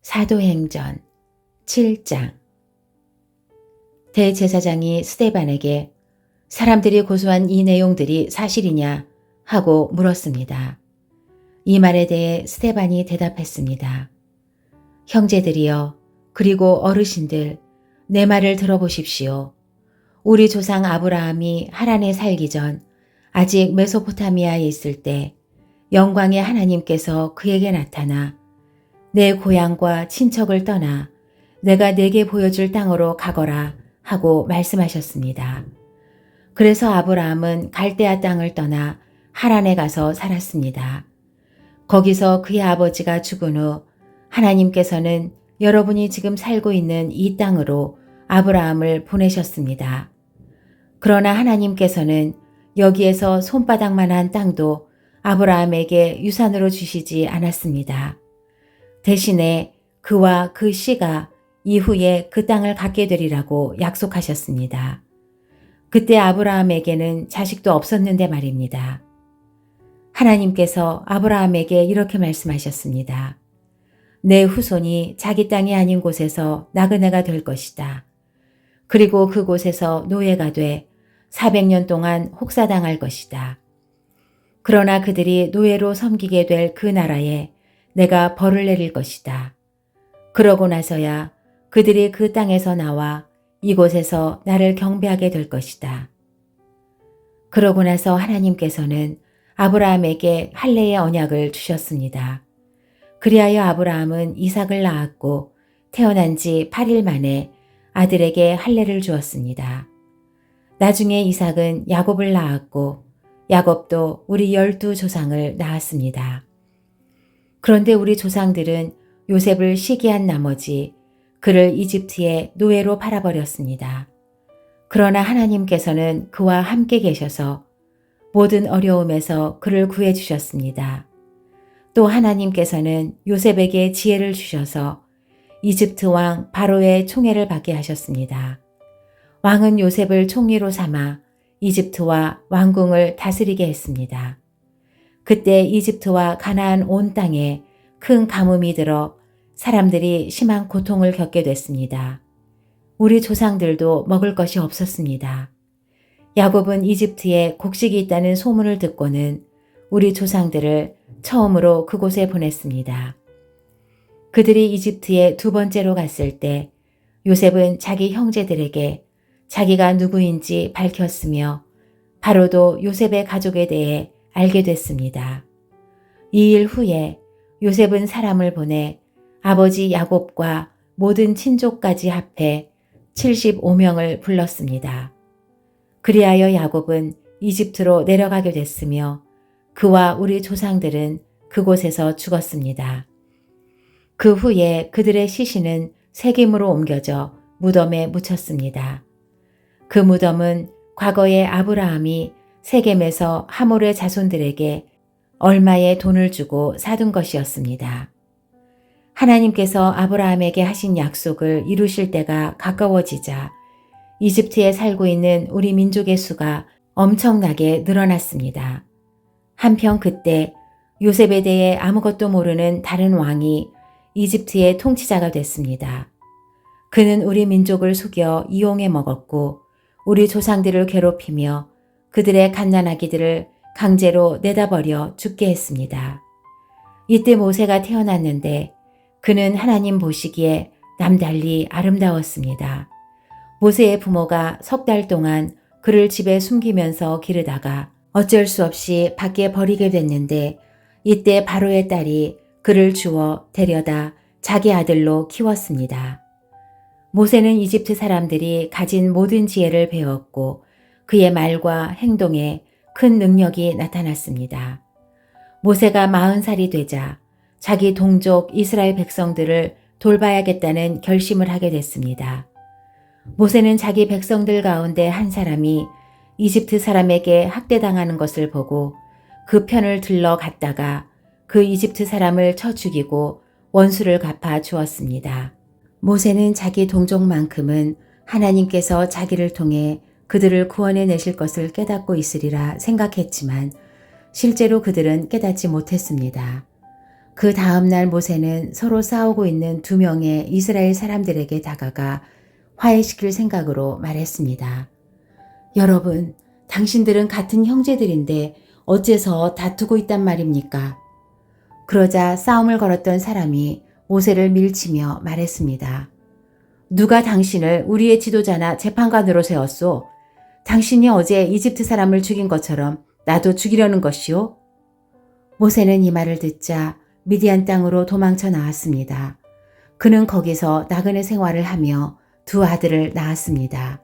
사도행전 7장. 대제사장이 스데반에게 사람들이 고소한 이 내용들이 사실이냐 하고 물었습니다. 이 말에 대해 스데반이 대답했습니다. 형제들이여, 그리고 어르신들, 내 말을 들어보십시오. 우리 조상 아브라함이 하란에 살기 전 아직 메소포타미아에 있을 때 영광의 하나님께서 그에게 나타나 내 고향과 친척을 떠나 내가 내게 보여줄 땅으로 가거라 하고 말씀하셨습니다. 그래서 아브라함은 갈대아 땅을 떠나 하란에 가서 살았습니다. 거기서 그의 아버지가 죽은 후 하나님께서는 여러분이 지금 살고 있는 이 땅으로 아브라함을 보내셨습니다. 그러나 하나님께서는 여기에서 손바닥만한 땅도 아브라함에게 유산으로 주시지 않았습니다. 대신에 그와 그 씨가 이후에 그 땅을 갖게 되리라고 약속하셨습니다. 그때 아브라함에게는 자식도 없었는데 말입니다. 하나님께서 아브라함에게 이렇게 말씀하셨습니다. 내 후손이 자기 땅이 아닌 곳에서 나그네가 될 것이다. 그리고 그곳에서 노예가 돼 400년 동안 혹사당할 것이다. 그러나 그들이 노예로 섬기게 될 그 나라에 내가 벌을 내릴 것이다. 그러고 나서야 그들이 그 땅에서 나와 이곳에서 나를 경배하게 될 것이다. 그러고 나서 하나님께서는 아브라함에게 할례의 언약을 주셨습니다. 그리하여 아브라함은 이삭을 낳았고 태어난 지 8일 만에 아들에게 할례를 주었습니다. 나중에 이삭은 야곱을 낳았고 야곱도 우리 12조상을 낳았습니다. 그런데 우리 조상들은 요셉을 시기한 나머지 그를 이집트에 노예로 팔아버렸습니다. 그러나 하나님께서는 그와 함께 계셔서 모든 어려움에서 그를 구해주셨습니다. 또 하나님께서는 요셉에게 지혜를 주셔서 이집트 왕 바로의 총애를 받게 하셨습니다. 왕은 요셉을 총리로 삼아 이집트와 왕궁을 다스리게 했습니다. 그때 이집트와 가나안 온 땅에 큰 가뭄이 들어 사람들이 심한 고통을 겪게 됐습니다. 우리 조상들도 먹을 것이 없었습니다. 야곱은 이집트에 곡식이 있다는 소문을 듣고는 우리 조상들을 처음으로 그곳에 보냈습니다. 그들이 이집트에 두 번째로 갔을 때 요셉은 자기 형제들에게 자기가 누구인지 밝혔으며 바로도 요셉의 가족에 대해 알게 됐습니다. 이 일 후에 요셉은 사람을 보내 아버지 야곱과 모든 친족까지 합해 75명을 불렀습니다. 그리하여 야곱은 이집트로 내려가게 됐으며 그와 우리 조상들은 그곳에서 죽었습니다. 그 후에 그들의 시신은 세겜으로 옮겨져 무덤에 묻혔습니다. 그 무덤은 과거에 아브라함이 세겜에서 하몰의 자손들에게 얼마의 돈을 주고 사둔 것이었습니다. 하나님께서 아브라함에게 하신 약속을 이루실 때가 가까워지자 이집트에 살고 있는 우리 민족의 수가 엄청나게 늘어났습니다. 한편 그때 요셉에 대해 아무것도 모르는 다른 왕이 이집트의 통치자가 됐습니다. 그는 우리 민족을 속여 이용해 먹었고 우리 조상들을 괴롭히며 그들의 갓난아기들을 강제로 내다버려 죽게 했습니다. 이때 모세가 태어났는데 그는 하나님 보시기에 남달리 아름다웠습니다. 모세의 부모가 3달 동안 그를 집에 숨기면서 기르다가 어쩔 수 없이 밖에 버리게 됐는데 이때 바로의 딸이 그를 주워 데려다 자기 아들로 키웠습니다. 모세는 이집트 사람들이 가진 모든 지혜를 배웠고 그의 말과 행동에 큰 능력이 나타났습니다. 모세가 40살이 되자 자기 동족 이스라엘 백성들을 돌봐야겠다는 결심을 하게 됐습니다. 모세는 자기 백성들 가운데 한 사람이 이집트 사람에게 학대당하는 것을 보고 그 편을 들러 갔다가 그 이집트 사람을 쳐 죽이고 원수를 갚아 주었습니다. 모세는 자기 동족만큼은 하나님께서 자기를 통해 그들을 구원해 내실 것을 깨닫고 있으리라 생각했지만 실제로 그들은 깨닫지 못했습니다. 그 다음날 모세는 서로 싸우고 있는 두 명의 이스라엘 사람들에게 다가가 화해시킬 생각으로 말했습니다. 여러분, 당신들은 같은 형제들인데 어째서 다투고 있단 말입니까? 그러자 싸움을 걸었던 사람이 모세를 밀치며 말했습니다. 누가 당신을 우리의 지도자나 재판관으로 세웠소? 당신이 어제 이집트 사람을 죽인 것처럼 나도 죽이려는 것이오? 모세는 이 말을 듣자 미디안 땅으로 도망쳐 나왔습니다. 그는 거기서 나그네 생활을 하며 두 아들을 낳았습니다.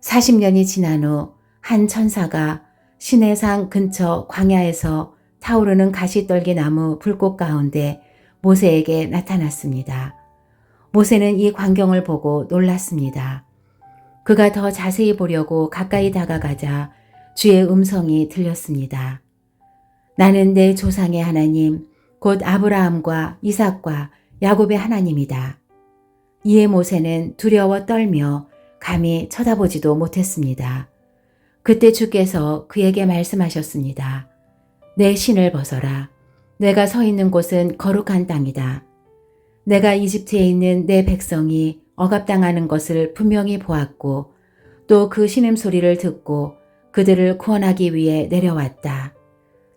40년이 지난 후 한 천사가 시내산 근처 광야에서 타오르는 가시떨기 나무 불꽃 가운데 모세에게 나타났습니다. 모세는 이 광경을 보고 놀랐습니다. 그가 더 자세히 보려고 가까이 다가가자 주의 음성이 들렸습니다. 나는 내 조상의 하나님, 곧 아브라함과 이삭과 야곱의 하나님이다. 이에 모세는 두려워 떨며 감히 쳐다보지도 못했습니다. 그때 주께서 그에게 말씀하셨습니다. 내 신을 벗어라. 내가 서 있는 곳은 거룩한 땅이다. 내가 이집트에 있는 내 백성이 억압당하는 것을 분명히 보았고 또 그 신음소리를 듣고 그들을 구원하기 위해 내려왔다.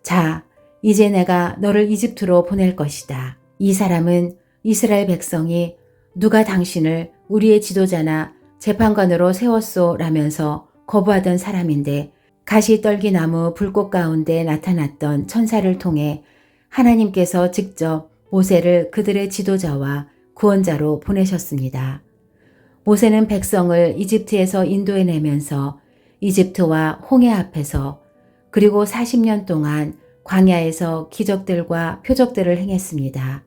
자, 이제 내가 너를 이집트로 보낼 것이다. 이 사람은 이스라엘 백성이 누가 당신을 우리의 지도자나 재판관으로 세웠소 라면서 거부하던 사람인데 가시떨기 나무 불꽃 가운데 나타났던 천사를 통해 하나님께서 직접 모세를 그들의 지도자와 구원자로 보내셨습니다. 모세는 백성을 이집트에서 인도해내면서 이집트와 홍해 앞에서 그리고 40년 동안 광야에서 기적들과 표적들을 행했습니다.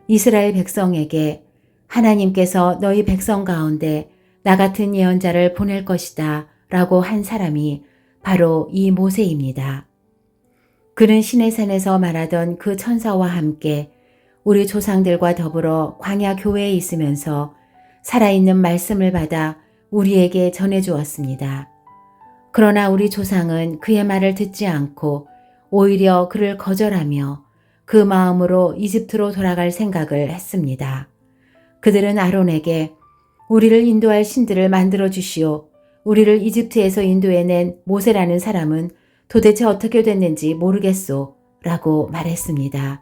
이스라엘 백성에게 하나님께서 너희 백성 가운데 나 같은 예언자를 보낼 것이다 라고 한 사람이 바로 이 모세입니다. 그는 시내산에서 말하던 그 천사와 함께 우리 조상들과 더불어 광야 교회에 있으면서 살아있는 말씀을 받아 우리에게 전해주었습니다. 그러나 우리 조상은 그의 말을 듣지 않고 오히려 그를 거절하며 그 마음으로 이집트로 돌아갈 생각을 했습니다. 그들은 아론에게 우리를 인도할 신들을 만들어 주시오. 우리를 이집트에서 인도해낸 모세라는 사람은 도대체 어떻게 됐는지 모르겠소 라고 말했습니다.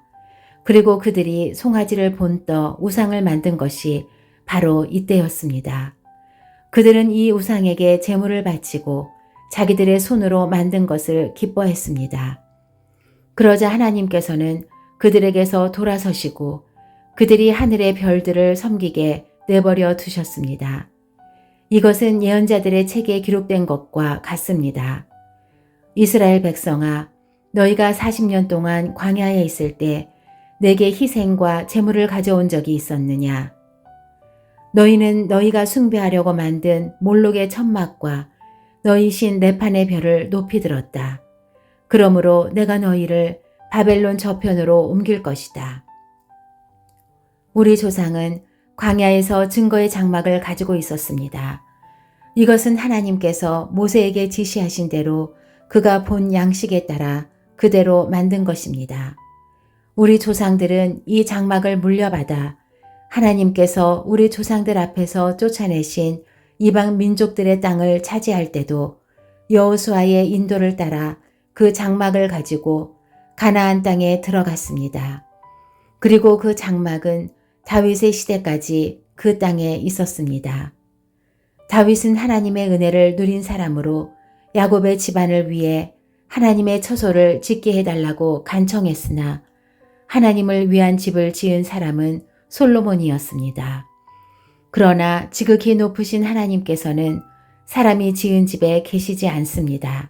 그리고 그들이 송아지를 본떠 우상을 만든 것이 바로 이때였습니다. 그들은 이 우상에게 제물을 바치고 자기들의 손으로 만든 것을 기뻐했습니다. 그러자 하나님께서는 그들에게서 돌아서시고 그들이 하늘의 별들을 섬기게 내버려 두셨습니다. 이것은 예언자들의 책에 기록된 것과 같습니다. 이스라엘 백성아, 너희가 40년 동안 광야에 있을 때 내게 희생과 제물을 가져온 적이 있었느냐? 너희는 너희가 숭배하려고 만든 몰록의 천막과 너희 신 레판의 별을 높이 들었다. 그러므로 내가 너희를 바벨론 저편으로 옮길 것이다. 우리 조상은 광야에서 증거의 장막을 가지고 있었습니다. 이것은 하나님께서 모세에게 지시하신 대로 그가 본 양식에 따라 그대로 만든 것입니다. 우리 조상들은 이 장막을 물려받아 하나님께서 우리 조상들 앞에서 쫓아내신 이방 민족들의 땅을 차지할 때도 여호수아의 인도를 따라 그 장막을 가지고 가나안 땅에 들어갔습니다. 그리고 그 장막은 다윗의 시대까지 그 땅에 있었습니다. 다윗은 하나님의 은혜를 누린 사람으로 야곱의 집안을 위해 하나님의 처소를 짓게 해달라고 간청했으나 하나님을 위한 집을 지은 사람은 솔로몬이었습니다. 그러나 지극히 높으신 하나님께서는 사람이 지은 집에 계시지 않습니다.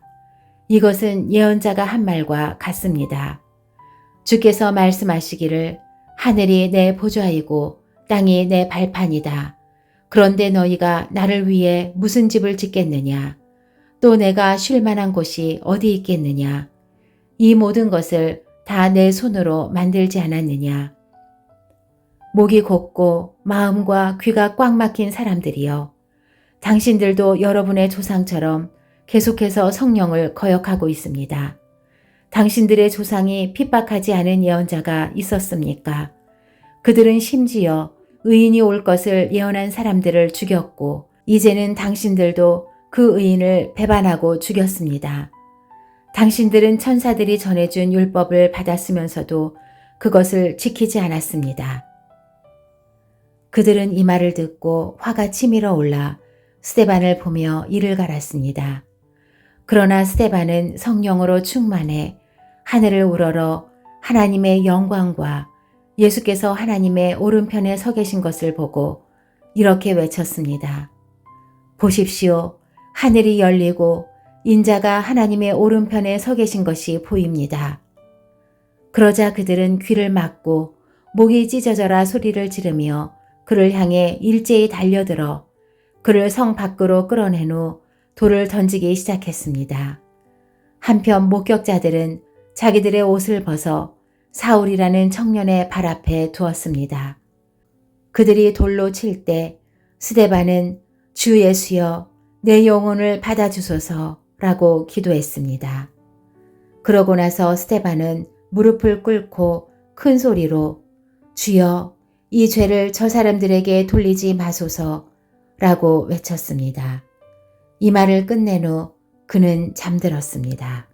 이것은 예언자가 한 말과 같습니다. 주께서 말씀하시기를 하늘이 내 보좌이고 땅이 내 발판이다. 그런데 너희가 나를 위해 무슨 집을 짓겠느냐? 또 내가 쉴 만한 곳이 어디 있겠느냐? 이 모든 것을 다 내 손으로 만들지 않았느냐? 목이 곧고 마음과 귀가 꽉 막힌 사람들이여, 당신들도 여러분의 조상처럼 계속해서 성령을 거역하고 있습니다. 당신들의 조상이 핍박하지 않은 예언자가 있었습니까? 그들은 심지어 의인이 올 것을 예언한 사람들을 죽였고 이제는 당신들도 그 의인을 배반하고 죽였습니다. 당신들은 천사들이 전해준 율법을 받았으면서도 그것을 지키지 않았습니다. 그들은 이 말을 듣고 화가 치밀어 올라 스데반을 보며 이를 갈았습니다. 그러나 스데반은 성령으로 충만해 하늘을 우러러 하나님의 영광과 예수께서 하나님의 오른편에 서 계신 것을 보고 이렇게 외쳤습니다. 보십시오. 하늘이 열리고 인자가 하나님의 오른편에 서 계신 것이 보입니다. 그러자 그들은 귀를 막고 목이 찢어져라 소리를 지르며 그를 향해 일제히 달려들어 그를 성 밖으로 끌어낸 후 돌을 던지기 시작했습니다. 한편 목격자들은 자기들의 옷을 벗어 사울이라는 청년의 발 앞에 두었습니다. 그들이 돌로 칠 때 스데반은 주 예수여 내 영혼을 받아주소서라고 기도했습니다. 그러고 나서 스데반은 무릎을 꿇고 큰 소리로 주여 이 죄를 저 사람들에게 돌리지 마소서라고 외쳤습니다. 이 말을 끝낸 후 그는 잠들었습니다.